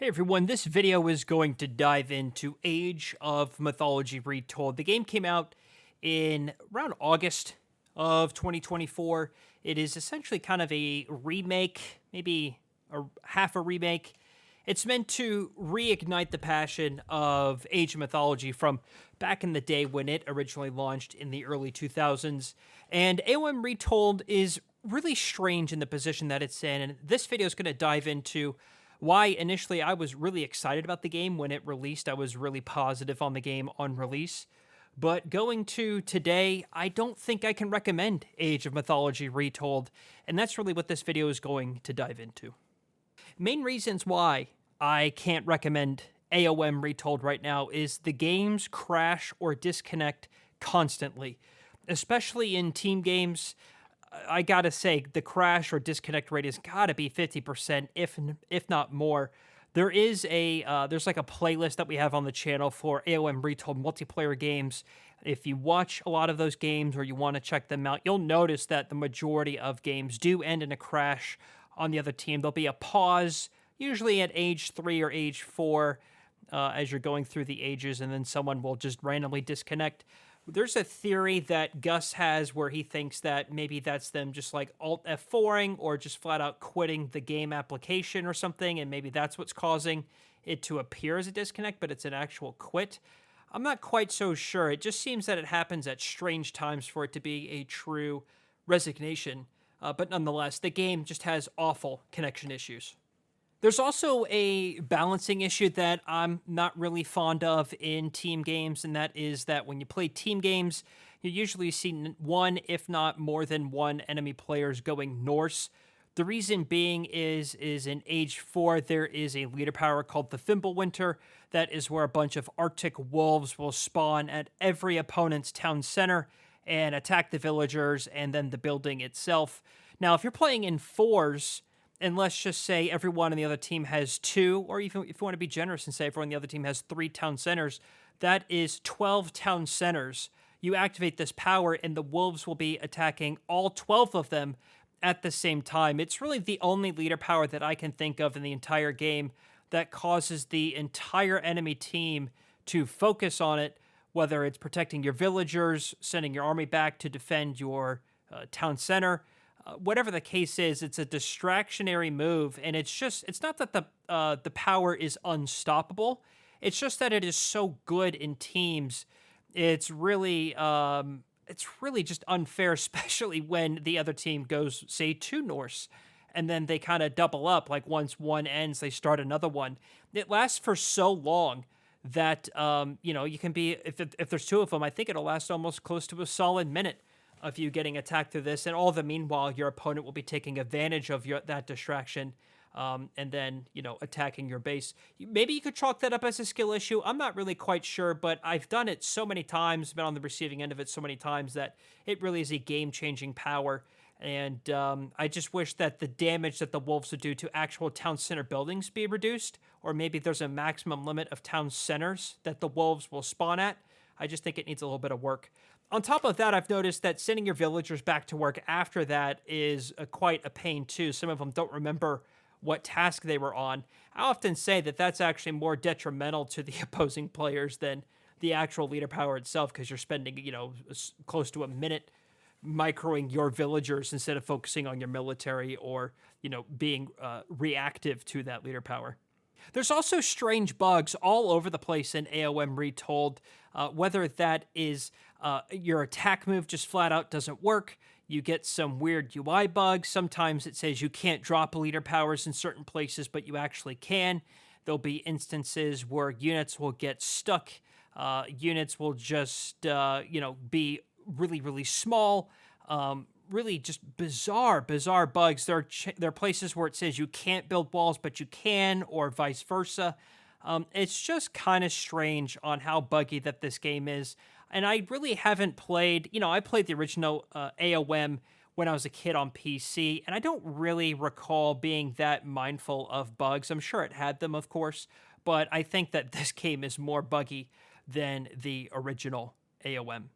Hey everyone, this video is going to dive into Age of Mythology Retold. The game came out in around August of 2024. It is essentially kind of a remake, maybe a half a remake. It's meant to reignite the passion of Age of Mythology from back in the day when it originally launched in the early 2000s. And AOM Retold is really strange in the position that it's in, and this video is going to dive into why initially I was really excited about the game when it released. I was really positive on the game on release. But going to today, I don't think I can recommend Age of Mythology Retold, and that's really what this video is going to dive into. Main reasons why I can't recommend AOM Retold right now is the games crash or disconnect constantly, especially in team games. I gotta say, the crash or disconnect rate has gotta be 50%, if not more. There's like a playlist that we have on the channel for AOM Retold multiplayer games. If you watch a lot of those games or you want to check them out, you'll notice that the majority of games do end in a crash on the other team. There'll be a pause, usually at age 3 or age 4, as you're going through the ages, and then someone will just randomly disconnect. There's a theory that Gus has where he thinks that maybe that's them just like Alt F4ing or just flat out quitting the game application or something, and maybe that's what's causing it to appear as a disconnect, but it's an actual quit. I'm not quite so sure. It just seems that it happens at strange times for it to be a true resignation. But nonetheless, the game just has awful connection issues. There's also a balancing issue that I'm not really fond of in team games, and that is that when you play team games, you usually see one, if not more than one, enemy players going Norse. The reason being is in Age 4, there is a leader power called the Fimbulwinter. That is where a bunch of Arctic wolves will spawn at every opponent's town center and attack the villagers and then the building itself. Now, if you're playing in 4s, and let's just say everyone on the other team has 2, or even if you want to be generous and say everyone on the other team has 3 town centers, that is 12 town centers. You activate this power, and the wolves will be attacking all 12 of them at the same time. It's really the only leader power that I can think of in the entire game that causes the entire enemy team to focus on it, whether it's protecting your villagers, sending your army back to defend your town center. Whatever the case is, it's a distractionary move, and it's not that the power is unstoppable. It's just that it is so good in teams. It's really just unfair, especially when the other team goes, say, to Norse, and then they kind of double up. Like once one ends, they start another one. It lasts for so long that you can be if there's 2 of them, I think it'll last almost close to a solid minute of you getting attacked through this, and all the meanwhile, your opponent will be taking advantage of that distraction, and then, attacking your base. Maybe you could chalk that up as a skill issue. I'm not really quite sure, but I've done it so many times, been on the receiving end of it so many times, that it really is a game-changing power, and I just wish that the damage that the wolves would do to actual town center buildings be reduced, or maybe there's a maximum limit of town centers that the wolves will spawn at. I just think it needs a little bit of work. On top of that, I've noticed that sending your villagers back to work after that is quite a pain too. Some of them don't remember what task they were on. I often say that that's actually more detrimental to the opposing players than the actual leader power itself, because you're spending, close to a minute microing your villagers instead of focusing on your military or, being reactive to that leader power. There's also strange bugs all over the place in AOM Retold, whether that is your attack move just flat out doesn't work. You get some weird UI bugs. Sometimes it says you can't drop leader powers in certain places, but you actually can. There'll be instances where units will get stuck. Units will just, be really, really small. Really just bizarre bugs. There are places where it says you can't build walls, but you can, or vice versa. It's just kind of strange on how buggy that this game is. And I really haven't played, I played the original AOM when I was a kid on PC, and I don't really recall being that mindful of bugs. I'm sure it had them, of course, but I think that this game is more buggy than the original AOM.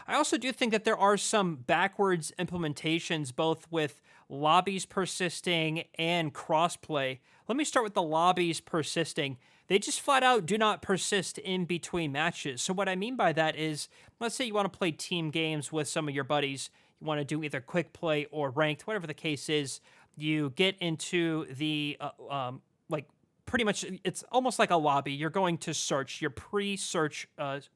I also do think that there are some backwards implementations, both with lobbies persisting and crossplay. Let me start with the lobbies persisting. They just flat out do not persist in between matches. So what I mean by that is, let's say you want to play team games with some of your buddies. You want to do either quick play or ranked, whatever the case is. You get into the like pretty much, it's almost like a lobby. You're going to search your pre-search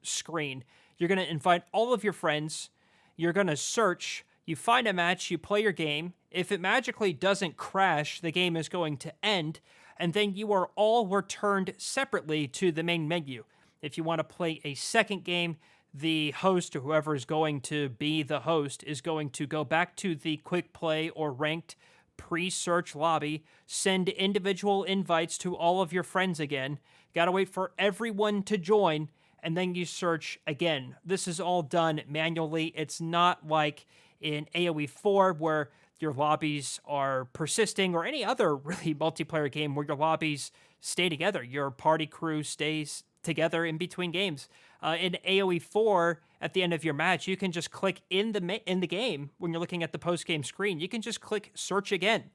screen. You're going to invite all of your friends. You're going to search. You find a match. You play your game. If it magically doesn't crash, the game is going to end. And then you are all returned separately to the main menu. If you want to play a second game, the host or whoever is going to be the host is going to go back to the quick play or ranked pre-search lobby, send individual invites to all of your friends again. Got to wait for everyone to join, and then you search again. This is all done manually. It's not like in AoE 4 where your lobbies are persisting, or any other really multiplayer game where your lobbies stay together. Your party crew stays together in between games. In AoE 4, at the end of your match, you can just click in the game when you're looking at the post-game screen. You can just click search again,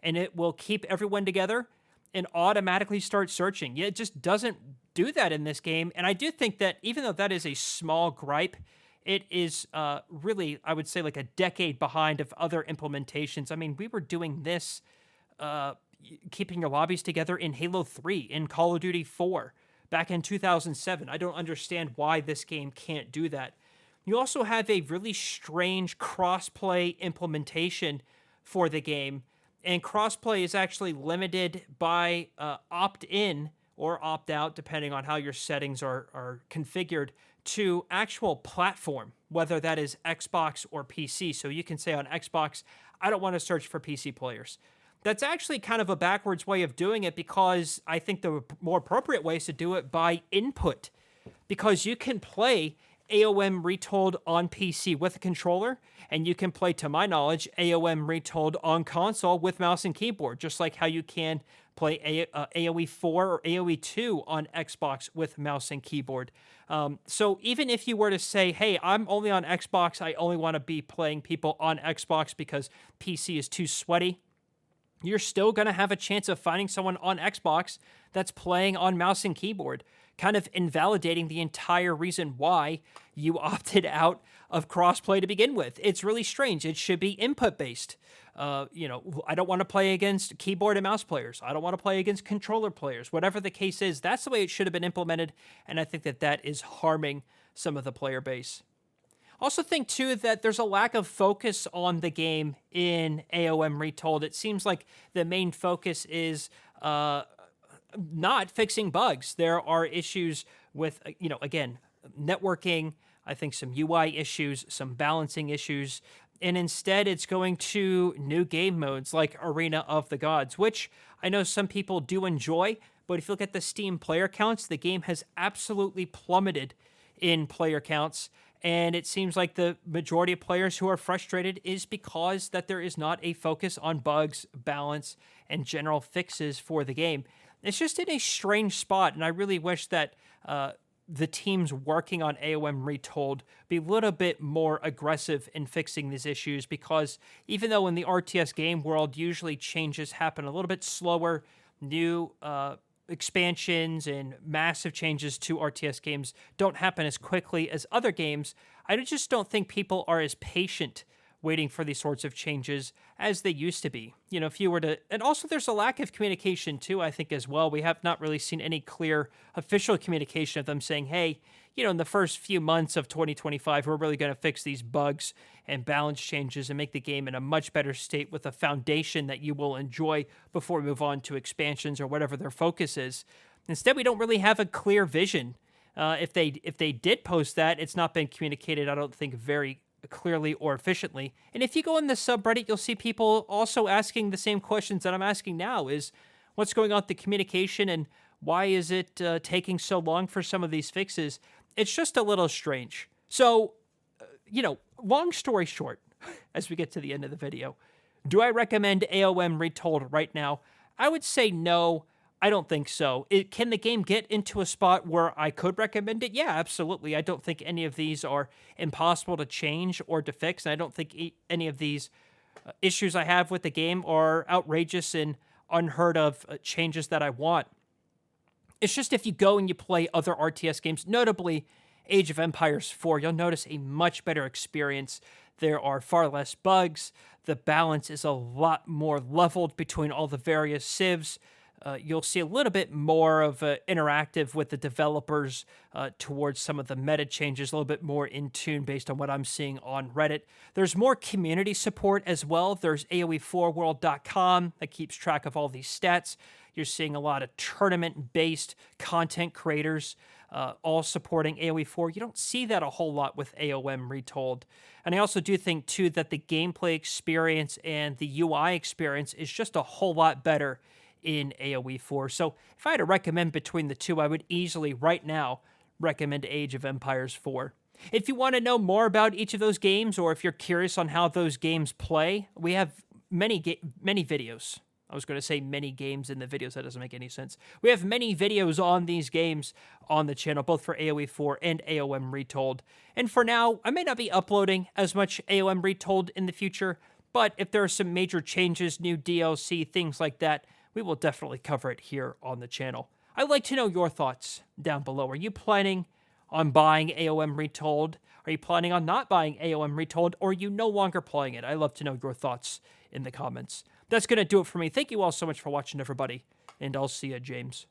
and it will keep everyone together and automatically start searching. It just doesn't do that in this game, and I do think that even though that is a small gripe, it is really, I would say, like a decade behind of other implementations. I mean, we were doing this, keeping your lobbies together in Halo 3, in Call of Duty 4, back in 2007. I don't understand why this game can't do that. You also have a really strange crossplay implementation for the game, and crossplay is actually limited by opt-in or opt-out, depending on how your settings are configured, to actual platform, whether that is Xbox or PC. So you can say on Xbox, I don't want to search for PC players. That's actually kind of a backwards way of doing it, because I think the more appropriate way is to do it by input, because you can play AOM Retold on PC with a controller, and you can play, to my knowledge, AOM Retold on console with mouse and keyboard, just like how you can play AoE 4 or AoE 2 on Xbox with mouse and keyboard. So even if you were to say, hey, I'm only on Xbox, I only want to be playing people on Xbox because PC is too sweaty, you're still going to have a chance of finding someone on Xbox that's playing on mouse and keyboard, kind of invalidating the entire reason why you opted out of crossplay to begin with. It's really strange. It should be input-based. I don't want to play against keyboard and mouse players. I don't want to play against controller players. Whatever the case is, that's the way it should have been implemented, and I think that that is harming some of the player base. Also think, too, that there's a lack of focus on the game in AOM Retold. It seems like the main focus is not fixing bugs. There are issues with, again, networking, I think some UI issues, some balancing issues, and instead it's going to new game modes like Arena of the Gods, which I know some people do enjoy, but if you look at the Steam player counts, the game has absolutely plummeted in player counts. And it seems like the majority of players who are frustrated is because that there is not a focus on bugs, balance, and general fixes for the game. It's just in a strange spot, and I really wish that the teams working on AOM Retold be a little bit more aggressive in fixing these issues, because even though in the RTS game world usually changes happen a little bit slower, new expansions and massive changes to RTS games don't happen as quickly as other games, I just don't think people are as patient waiting for these sorts of changes as they used to be. If you were to... And also there's a lack of communication too, I think, as well. We have not really seen any clear official communication of them saying, hey, in the first few months of 2025, we're really going to fix these bugs and balance changes and make the game in a much better state with a foundation that you will enjoy before we move on to expansions or whatever their focus is. Instead, we don't really have a clear vision. If they did post that, it's not been communicated, I don't think, very clearly or efficiently. And if you go in the subreddit, you'll see people also asking the same questions that I'm asking now, is what's going on with the communication and why is it taking so long for some of these fixes? It's just a little strange. So, long story short, as we get to the end of the video, do I recommend AOM Retold right now? I would say no. I don't think so. Can the game get into a spot where I could recommend it? Yeah, absolutely. I don't think any of these are impossible to change or to fix, and I don't think any of these issues I have with the game are outrageous and unheard of changes that I want. It's just if you go and you play other RTS games, notably Age of Empires 4, you'll notice a much better experience. There are far less bugs. The balance is a lot more leveled between all the various civs. You'll see a little bit more of interactive with the developers towards some of the meta changes, a little bit more in tune based on what I'm seeing on Reddit. There's more community support as well. There's AoE4world.com that keeps track of all these stats. You're seeing a lot of tournament-based content creators all supporting AoE4. You don't see that a whole lot with AOM Retold. And I also do think, too, that the gameplay experience and the UI experience is just a whole lot better in AoE4. So if I had to recommend between the two, I would easily, right now, recommend Age of Empires 4. If you want to know more about each of those games, or if you're curious on how those games play, we have many videos. I was going to say many games in the videos. That doesn't make any sense. We have many videos on these games on the channel, both for AoE4 and AOM Retold. And for now, I may not be uploading as much AOM Retold in the future, but if there are some major changes, new DLC, things like that, we will definitely cover it here on the channel. I'd like to know your thoughts down below. Are you planning on buying AOM Retold? Are you planning on not buying AOM Retold, or are you no longer playing it? I'd love to know your thoughts in the comments. That's going to do it for me. Thank you all so much for watching, everybody, and I'll see you, James.